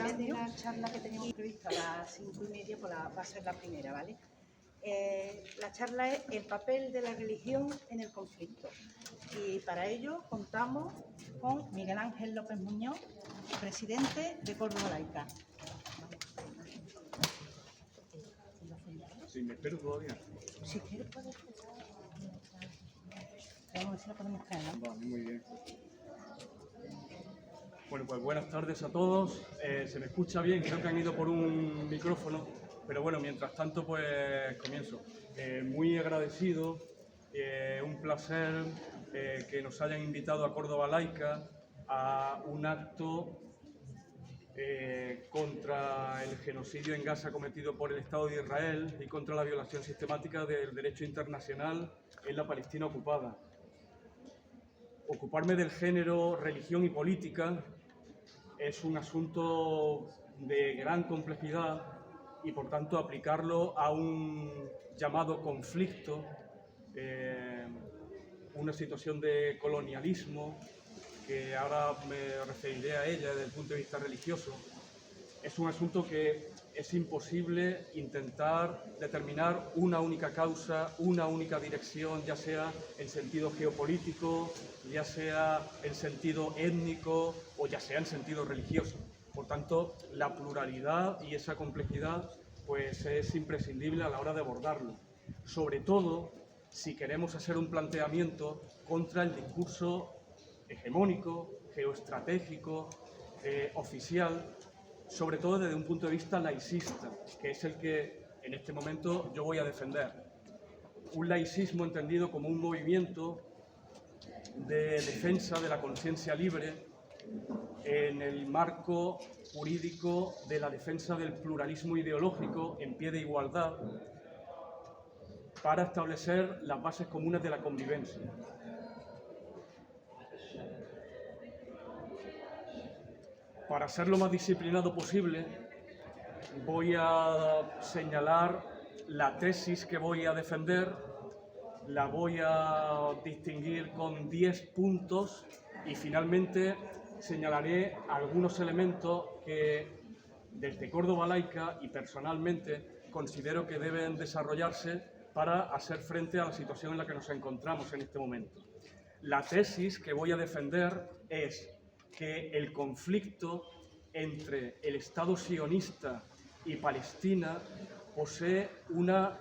vez de la charla que teníamos prevista a las 5:30, pues va a ser la primera, ¿vale? La charla es el papel de la religión en el conflicto. Y para ello contamos con Miguel Ángel López Muñoz, presidente de Córdoba Laica. Sí, me espero todavía. Si quieres puedes empezar. Vamos a ver si la podemos traer, ¿no? Vale, muy bien. Bueno, pues buenas tardes a todos. Se me escucha bien, creo que han ido por un micrófono, pero bueno, mientras tanto, pues comienzo. Muy agradecido, un placer que nos hayan invitado a Córdoba Laica a un acto contra el genocidio en Gaza cometido por el Estado de Israel y contra la violación sistemática del derecho internacional en la Palestina ocupada. Ocuparme del género, religión y política es un asunto de gran complejidad y, por tanto, aplicarlo a un llamado conflicto, una situación de colonialismo, que ahora me referiré a ella desde el punto de vista religioso, es un asunto que es imposible intentar determinar una única causa, una única dirección, ya sea en sentido geopolítico, ya sea en sentido étnico o ya sea en sentido religioso. Por tanto, la pluralidad y esa complejidad pues, es imprescindible a la hora de abordarlo. Sobre todo, si queremos hacer un planteamiento contra el discurso hegemónico, geoestratégico, oficial, sobre todo desde un punto de vista laicista, que es el que en este momento yo voy a defender. Un laicismo entendido como un movimiento de defensa de la conciencia libre en el marco jurídico de la defensa del pluralismo ideológico en pie de igualdad para establecer las bases comunes de la convivencia. Para ser lo más disciplinado posible, voy a señalar la tesis que voy a defender, la voy a distinguir con 10 puntos y finalmente señalaré algunos elementos que desde Córdoba Laica y personalmente considero que deben desarrollarse para hacer frente a la situación en la que nos encontramos en este momento. La tesis que voy a defender es que el conflicto entre el Estado sionista y Palestina posee una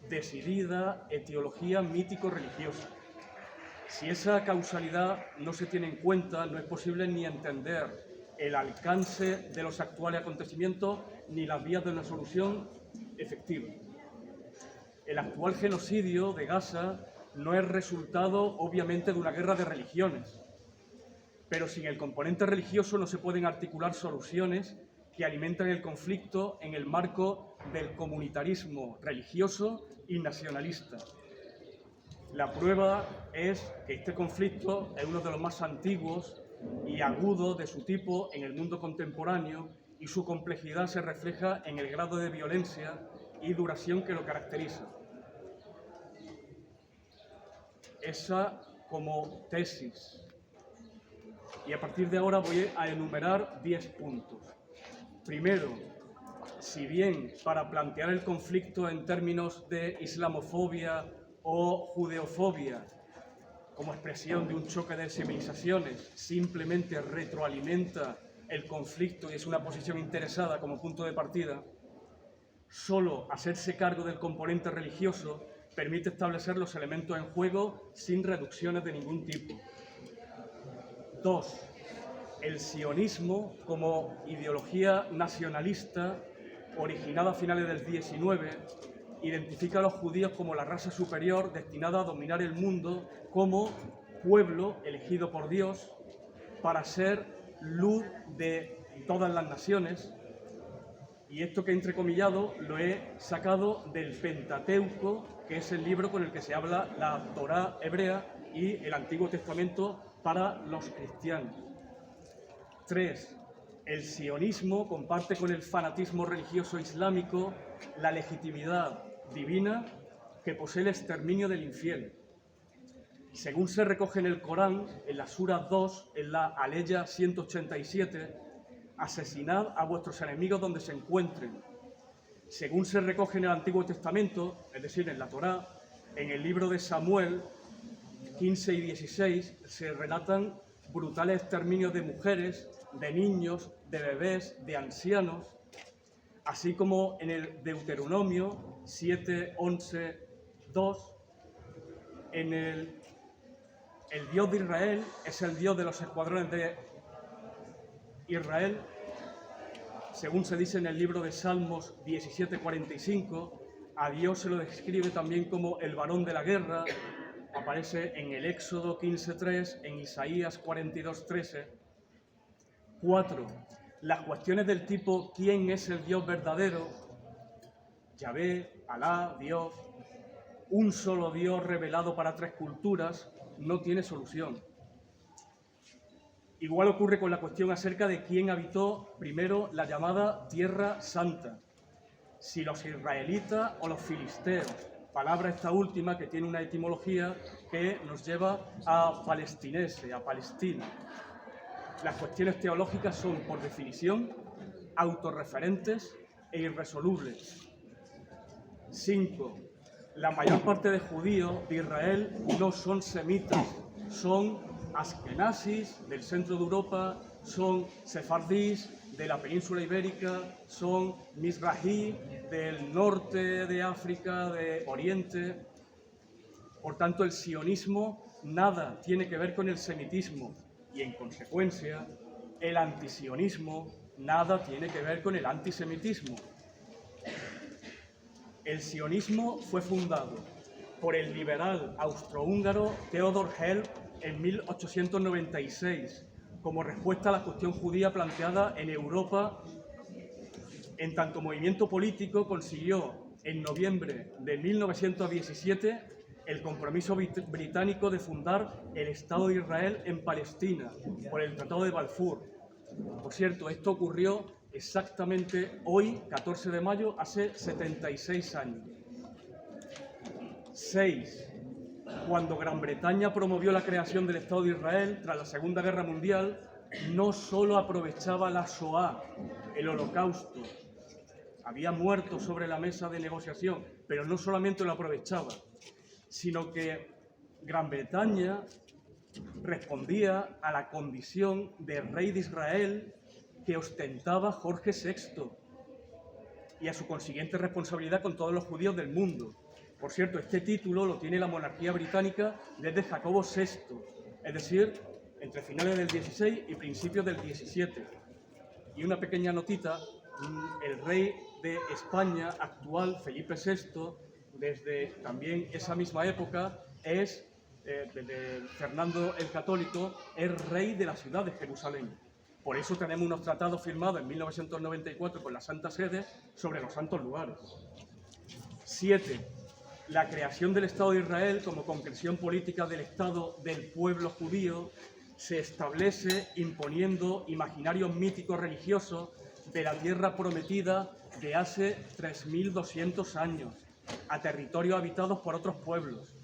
decidida etiología mítico-religiosa. Si esa causalidad no se tiene en cuenta, no es posible ni entender el alcance de los actuales acontecimientos ni las vías de una solución efectiva. El actual genocidio de Gaza no es resultado, obviamente, de una guerra de religiones, pero sin el componente religioso no se pueden articular soluciones que alimentan el conflicto en el marco del comunitarismo religioso y nacionalista. La prueba es que este conflicto es uno de los más antiguos y agudos de su tipo en el mundo contemporáneo y su complejidad se refleja en el grado de violencia y duración que lo caracteriza. Esa como tesis. Y a partir de ahora voy a enumerar 10 puntos. Primero, si bien para plantear el conflicto en términos de islamofobia o judeofobia, como expresión de un choque de civilizaciones, simplemente retroalimenta el conflicto y es una posición interesada como punto de partida, solo hacerse cargo del componente religioso permite establecer los elementos en juego sin reducciones de ningún tipo. 2. El sionismo como ideología nacionalista originada a finales del XIX identifica a los judíos como la raza superior destinada a dominar el mundo como pueblo elegido por Dios para ser luz de todas las naciones. Y esto que he entrecomillado lo he sacado del Pentateuco, que es el libro con el que se habla la Torá hebrea y el Antiguo Testamento para los cristianos. 3. El sionismo comparte con el fanatismo religioso islámico la legitimidad divina que posee el exterminio del infiel. Según se recoge en el Corán, en la Sura 2, en la Aleya 187, asesinad a vuestros enemigos donde se encuentren. Según se recoge en el Antiguo Testamento, es decir, en la Torá, en el libro de Samuel 15 y 16, se relatan brutales exterminios de mujeres, de niños, de bebés, de ancianos, así como en el Deuteronomio 7, 11, 2, el Dios de Israel es el Dios de los escuadrones de Israel, según se dice en el libro de Salmos 17:45, a Dios se lo describe también como el varón de la guerra, aparece en el Éxodo 15:3, en Isaías 42:13. 4. Las cuestiones del tipo ¿quién es el Dios verdadero? Yahvé, Alá, Dios, un solo Dios revelado para tres culturas, no tiene solución. Igual ocurre con la cuestión acerca de quién habitó primero la llamada Tierra Santa, si los israelitas o los filisteos, palabra esta última que tiene una etimología que nos lleva a palestinese, a Palestina. Las cuestiones teológicas son, por definición, autorreferentes e irresolubles. 5. La mayor parte de judíos de Israel no son semitas, son askenazis del centro de Europa, son sefardís de la península ibérica, son mizrahi del norte de África, de Oriente. Por tanto, el sionismo nada tiene que ver con el semitismo y, en consecuencia, el antisionismo nada tiene que ver con el antisemitismo. El sionismo fue fundado por el liberal austrohúngaro Theodor Herzl en 1896 como respuesta a la cuestión judía planteada en Europa. En tanto movimiento político, consiguió en noviembre de 1917 el compromiso británico de fundar el Estado de Israel en Palestina por el Tratado de Balfour. Por cierto, esto ocurrió exactamente hoy, 14 de mayo, hace 76 años. 6. Cuando Gran Bretaña promovió la creación del Estado de Israel tras la Segunda Guerra Mundial, no solo aprovechaba la Shoah, el Holocausto, había muertos sobre la mesa de negociación, pero no solamente lo aprovechaba, sino que Gran Bretaña respondía a la condición de rey de Israel que ostentaba Jorge VI y a su consiguiente responsabilidad con todos los judíos del mundo. Por cierto, este título lo tiene la monarquía británica desde Jacobo VI, es decir, entre finales del 16 y principios del 17. Y una pequeña notita, el rey de España actual, Felipe VI, desde también esa misma época, desde Fernando el Católico, es rey de la ciudad de Jerusalén. Por eso tenemos unos tratados firmados en 1994 con la Santa Sede sobre los santos lugares. 7. La creación del Estado de Israel como concreción política del Estado del pueblo judío se establece imponiendo imaginarios míticos religiosos de la tierra prometida de hace 3.200 años a territorios habitados por otros pueblos.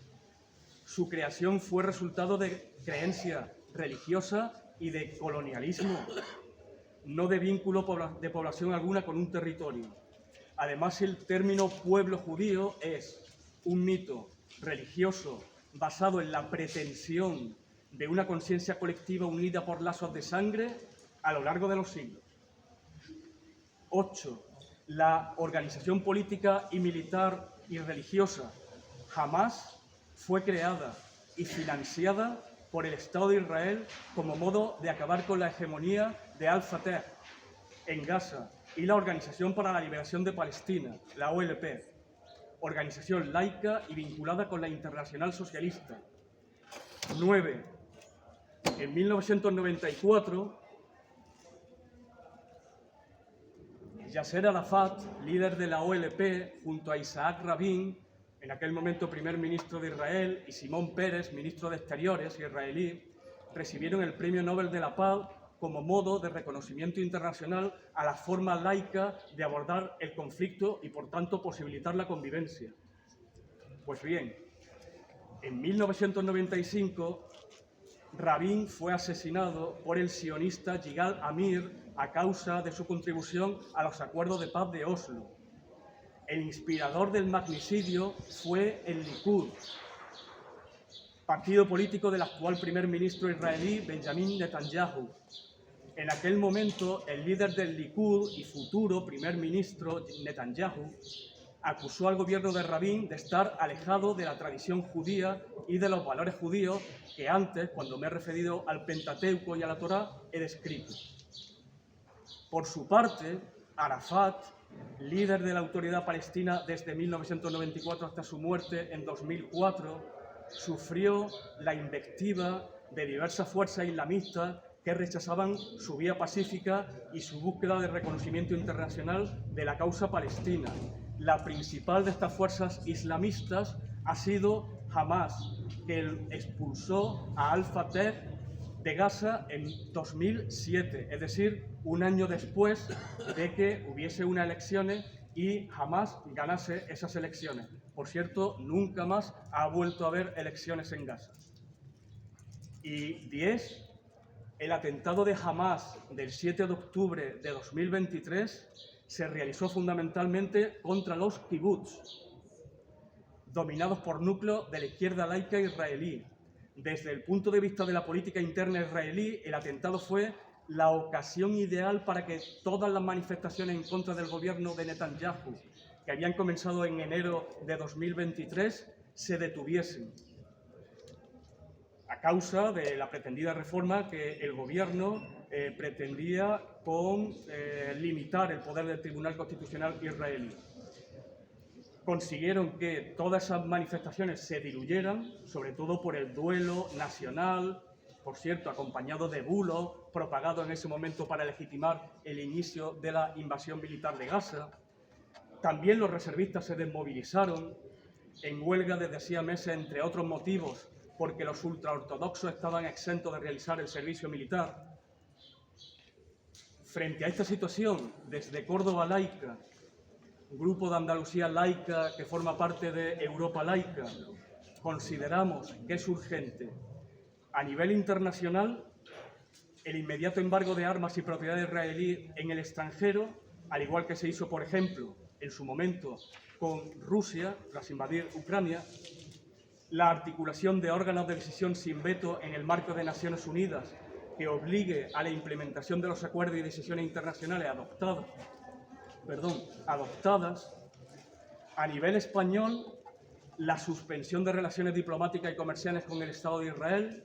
Su creación fue resultado de creencia religiosa y de colonialismo, no de vínculo de población alguna con un territorio. Además, el término pueblo judío es un mito religioso basado en la pretensión de una conciencia colectiva unida por lazos de sangre a lo largo de los siglos. 8. La organización política y militar y religiosa Hamás fue creada y financiada por el Estado de Israel como modo de acabar con la hegemonía de Al-Fatah en Gaza y la Organización para la Liberación de Palestina, la OLP, organización laica y vinculada con la Internacional Socialista. 9. En 1994, Yasser Arafat, líder de la OLP, junto a Isaac Rabin, en aquel momento primer ministro de Israel, y Simón Peres, ministro de Exteriores israelí, recibieron el Premio Nobel de la Paz como modo de reconocimiento internacional a la forma laica de abordar el conflicto y, por tanto, posibilitar la convivencia. Pues bien, en 1995, Rabin fue asesinado por el sionista Yigal Amir a causa de su contribución a los acuerdos de paz de Oslo. El inspirador del magnicidio fue el Likud, partido político del actual primer ministro israelí Benjamin Netanyahu. En aquel momento, el líder del Likud y futuro primer ministro Netanyahu acusó al gobierno de Rabin de estar alejado de la tradición judía y de los valores judíos que antes, cuando me he referido al Pentateuco y a la Torá, he descrito. Por su parte, Arafat, líder de la autoridad palestina desde 1994 hasta su muerte en 2004, sufrió la invectiva de diversas fuerzas islamistas que rechazaban su vía pacífica y su búsqueda de reconocimiento internacional de la causa palestina. La principal de estas fuerzas islamistas ha sido Hamas, que expulsó a Al-Fatah de Gaza en 2007, es decir, un año después de que hubiese unas elecciones y Hamas ganase esas elecciones. Por cierto, nunca más ha vuelto a haber elecciones en Gaza. Y 10. El atentado de Hamas del 7 de octubre de 2023 se realizó fundamentalmente contra los kibbutz, dominados por núcleos de la izquierda laica israelí. Desde el punto de vista de la política interna israelí, el atentado fue la ocasión ideal para que todas las manifestaciones en contra del gobierno de Netanyahu, que habían comenzado en enero de 2023, se detuviesen, a causa de la pretendida reforma que el gobierno pretendía con limitar el poder del Tribunal Constitucional israelí. Consiguieron que todas esas manifestaciones se diluyeran, sobre todo por el duelo nacional, por cierto, acompañado de bulos propagados en ese momento para legitimar el inicio de la invasión militar de Gaza. También los reservistas se desmovilizaron en huelga desde hacía meses, entre otros motivos, porque los ultraortodoxos estaban exentos de realizar el servicio militar. Frente a esta situación, desde Córdoba Laica, Grupo de Andalucía Laica que forma parte de Europa Laica, consideramos que es urgente, a nivel internacional, el inmediato embargo de armas y propiedad israelí en el extranjero, al igual que se hizo, por ejemplo, en su momento con Rusia, tras invadir Ucrania, la articulación de órganos de decisión sin veto en el marco de Naciones Unidas que obligue a la implementación de los acuerdos y decisiones internacionales adoptadas. A nivel español, la suspensión de relaciones diplomáticas y comerciales con el Estado de Israel,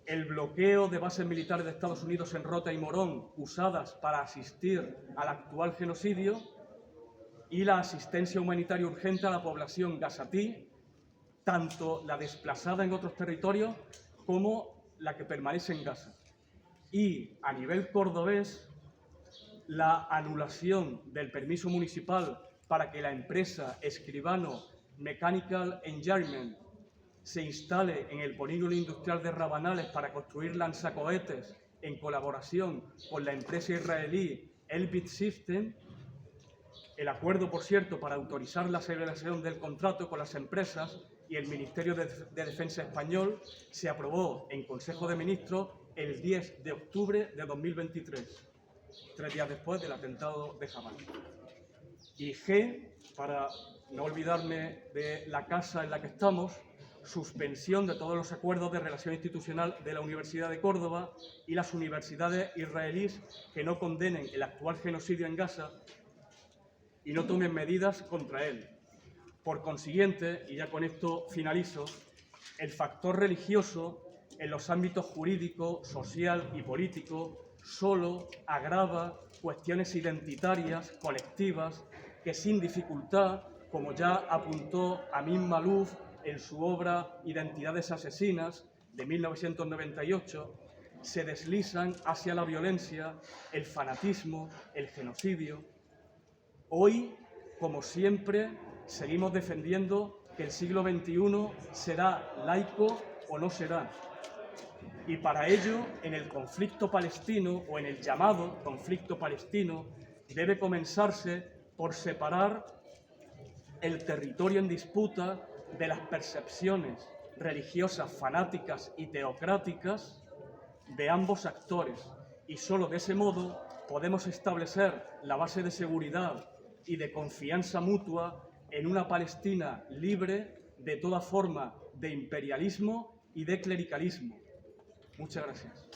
el bloqueo de bases militares de Estados Unidos en Rota y Morón usadas para asistir al actual genocidio y la asistencia humanitaria urgente a la población gazatí, tanto la desplazada en otros territorios como la que permanece en Gaza. Y a nivel cordobés, la anulación del permiso municipal para que la empresa Escribano Mechanical Engineering se instale en el polígono industrial de Rabanales para construir lanzacohetes en colaboración con la empresa israelí Elbit System. El acuerdo, por cierto, para autorizar la celebración del contrato con las empresas y el Ministerio de Defensa español se aprobó en Consejo de Ministros el 10 de octubre de 2023, 3 días después del atentado de Hamas. Y G, para no olvidarme de la casa en la que estamos, suspensión de todos los acuerdos de relación institucional de la Universidad de Córdoba y las universidades israelíes que no condenen el actual genocidio en Gaza y no tomen medidas contra él. Por consiguiente, y ya con esto finalizo, el factor religioso en los ámbitos jurídico, social y político solo agrava cuestiones identitarias, colectivas, que sin dificultad, como ya apuntó Amin Maalouf en su obra Identidades asesinas, de 1998, se deslizan hacia la violencia, el fanatismo, el genocidio. Hoy, como siempre, seguimos defendiendo que el siglo XXI será laico o no será. Y para ello, en el conflicto palestino, o en el llamado conflicto palestino, debe comenzarse por separar el territorio en disputa de las percepciones religiosas fanáticas y teocráticas de ambos actores y solo de ese modo podemos establecer la base de seguridad y de confianza mutua en una Palestina libre de toda forma de imperialismo y de clericalismo. Muchas gracias.